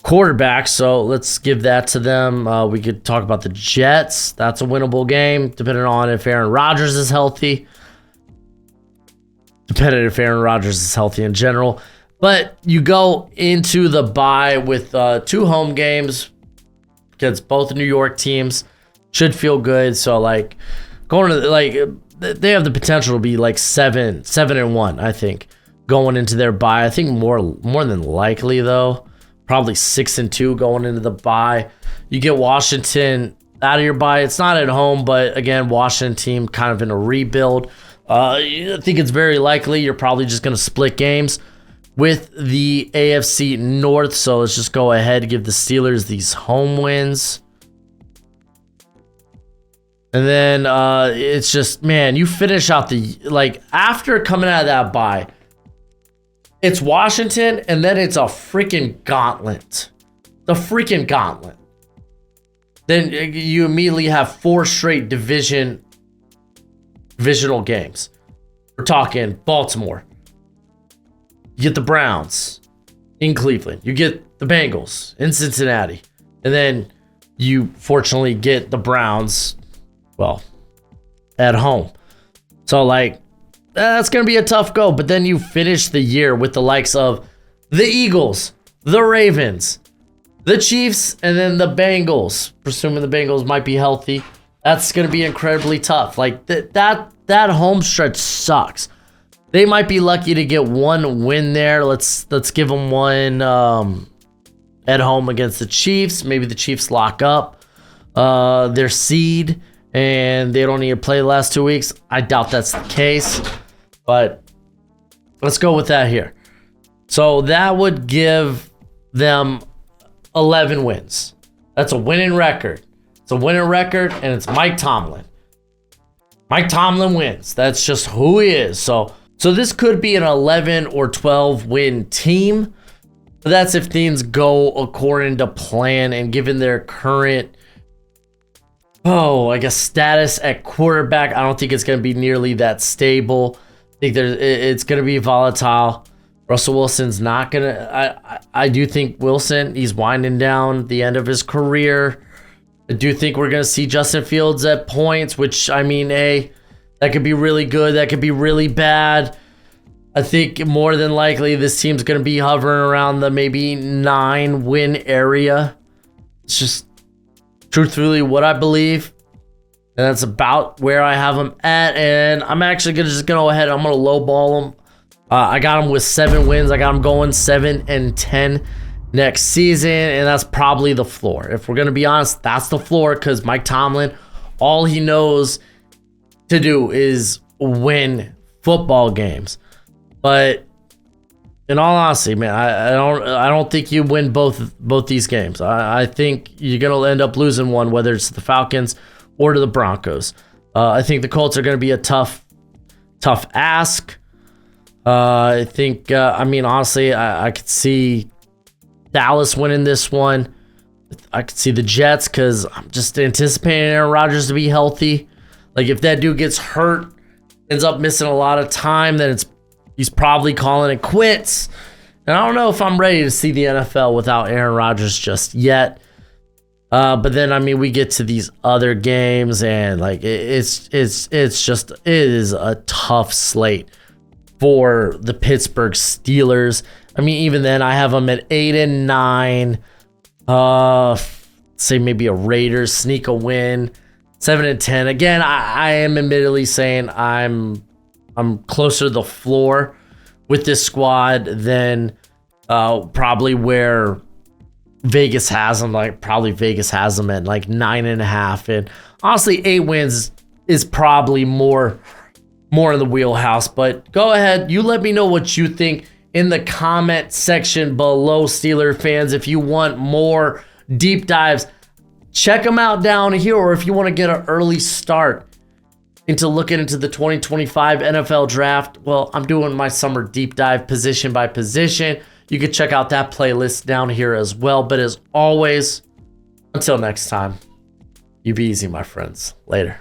S1: quarterback. So let's give that to them. We could talk about the Jets. That's a winnable game, depending on if Aaron Rodgers is healthy. Depending if Aaron Rodgers is healthy in general. But you go into the bye with 2 home games against both New York teams. Should feel good. So like going to they have the potential to be like 7-1, I think, going into their bye. I think more than likely though, probably 6-2 going into the bye. You get Washington out of your bye. It's not at home, but again, Washington team kind of in a rebuild. I think it's very likely you're probably just going to split games with the AFC North. So let's just go ahead and give the Steelers these home wins. And then it's just, man, you finish out after coming out of that bye, it's Washington, and then it's a freaking gauntlet. The freaking gauntlet. then you immediately have 4 straight divisional games. We're talking Baltimore. You get the Browns in Cleveland. You get the Bengals in Cincinnati. And then you fortunately get the Browns, well, at home. So, like, that's going to be a tough go. But then you finish the year with the likes of the Eagles, the Ravens, the Chiefs, and then the Bengals. Presuming the Bengals might be healthy. That's going to be incredibly tough. Like, that home stretch sucks. They might be lucky to get 1 win there. Let's give them one at home against the Chiefs. Maybe the Chiefs lock up their seed and they don't need to play the last 2 weeks. I doubt that's the case, but let's go with that here. So that would give them 11 wins. That's a winning record. It's a winning record, and it's Mike Tomlin. Mike Tomlin wins. That's just who he is. So this could be an 11 or 12 win team. But that's if things go according to plan and given their current, status at quarterback. I don't think it's going to be nearly that stable. I think it's going to be volatile. Russell Wilson's not going to... I do think Wilson, he's winding down the end of his career. I do think we're going to see Justin Fields at points, which, I mean, that could be really good. That could be really bad. I think more than likely this team's going to be hovering around the maybe 9-win area. It's just truthfully what I believe. And that's about where I have them at. And I'm actually going to go ahead. I'm going to lowball them. I got them with 7 wins. I got them going 7-10 next season. And that's probably the floor. If we're going to be honest, that's the floor because Mike Tomlin, all he knows to do is win football games. But in all honesty, man, I don't think you win both these games. I think you're gonna end up losing one, whether it's the Falcons or to the Broncos. I think the Colts are gonna be a tough ask. I think, honestly, I could see Dallas winning this one. I could see the Jets because I'm just anticipating Aaron Rodgers to be healthy. Like, if that dude gets hurt, ends up missing a lot of time, then he's probably calling it quits. And I don't know if I'm ready to see the NFL without Aaron Rodgers just yet. But then, we get to these other games, and like it is a tough slate for the Pittsburgh Steelers. Even then, I have them at 8-9. Say maybe a Raiders sneak a win, 7-10. Again, I am admittedly saying I'm closer to the floor with this squad than probably where Vegas has them. Like, probably Vegas has them at like 9.5. And honestly, 8 wins is probably more in the wheelhouse. But go ahead, you let me know what you think in the comment section below, Steeler fans. If you want more deep dives, check them out down here. Or if you want to get an early start into looking into the 2025 NFL draft, well, I'm doing my summer deep dive position by position. You can check out that playlist down here as well. But as always, until next time, you be easy, my friends. Later.